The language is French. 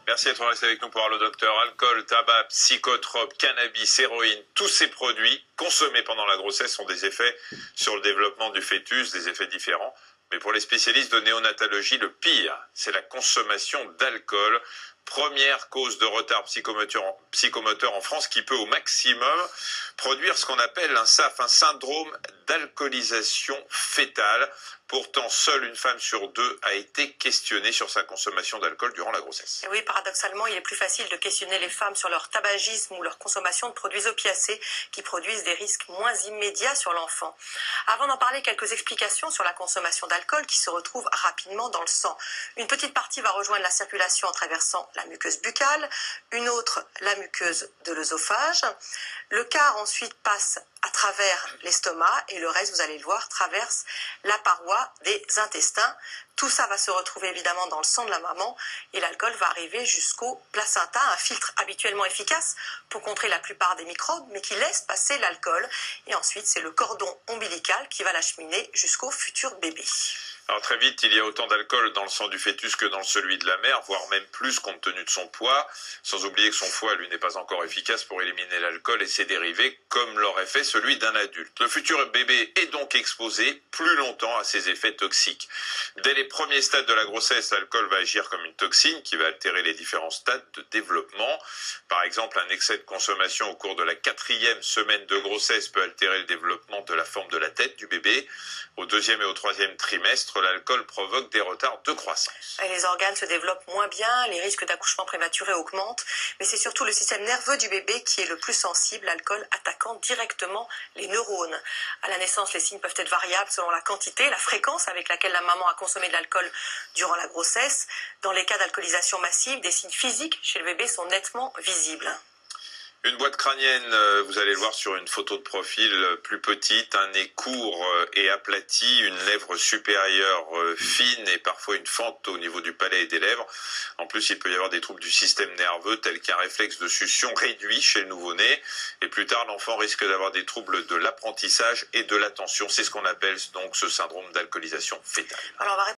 Merci d'être resté avec nous pour voir le docteur. Alcool, tabac, psychotropes, cannabis, héroïne, tous ces produits consommés pendant la grossesse ont des effets sur le développement du fœtus, des effets différents. Mais pour les spécialistes de néonatologie, le pire, c'est la consommation d'alcool. Première cause de retard psychomoteur en France qui peut au maximum produire ce qu'on appelle un SAF, un syndrome d'alcoolisation fœtale. Pourtant, seule une femme sur deux a été questionnée sur sa consommation d'alcool durant la grossesse. Et oui, paradoxalement, il est plus facile de questionner les femmes sur leur tabagisme ou leur consommation de produits opiacés qui produisent des risques moins immédiats sur l'enfant. Avant d'en parler, quelques explications sur la consommation d'alcool qui se retrouve rapidement dans le sang. Une petite partie va rejoindre la circulation en traversant la muqueuse buccale, une autre la muqueuse de l'œsophage. Le quart ensuite passe à travers l'estomac et le reste, vous allez le voir, traverse la paroi des intestins. Tout ça va se retrouver évidemment dans le sang de la maman et l'alcool va arriver jusqu'au placenta, un filtre habituellement efficace pour contrer la plupart des microbes, mais qui laisse passer l'alcool. Et ensuite, c'est le cordon ombilical qui va l'acheminer jusqu'au futur bébé. Alors très vite, il y a autant d'alcool dans le sang du fœtus que dans celui de la mère, voire même plus compte tenu de son poids, sans oublier que son foie, lui, n'est pas encore efficace pour éliminer l'alcool et ses dérivés, comme l'aurait fait celui d'un adulte. Le futur bébé est donc exposé plus longtemps à ces effets toxiques. Dès les premiers stades de la grossesse, l'alcool va agir comme une toxine qui va altérer les différents stades de développement. Par exemple, un excès de consommation au cours de la 4e semaine de grossesse peut altérer le développement de la forme de la tête du bébé. Au 2e et au 3e trimestre, l'alcool provoque des retards de croissance. Et les organes se développent moins bien, les risques d'accouchement prématuré augmentent, mais c'est surtout le système nerveux du bébé qui est le plus sensible, l'alcool attaquant directement les neurones. À la naissance, les signes peuvent être variables selon la quantité, la fréquence avec laquelle la maman a consommé de l'alcool durant la grossesse. Dans les cas d'alcoolisation massive, des signes physiques chez le bébé sont nettement visibles. Une boîte crânienne, vous allez le voir sur une photo de profil plus petite, un nez court et aplati, une lèvre supérieure fine et parfois une fente au niveau du palais et des lèvres. En plus, il peut y avoir des troubles du système nerveux tels qu'un réflexe de succion réduit chez le nouveau-né. Et plus tard, l'enfant risque d'avoir des troubles de l'apprentissage et de l'attention. C'est ce qu'on appelle donc ce syndrome d'alcoolisation fœtale. Alors, on va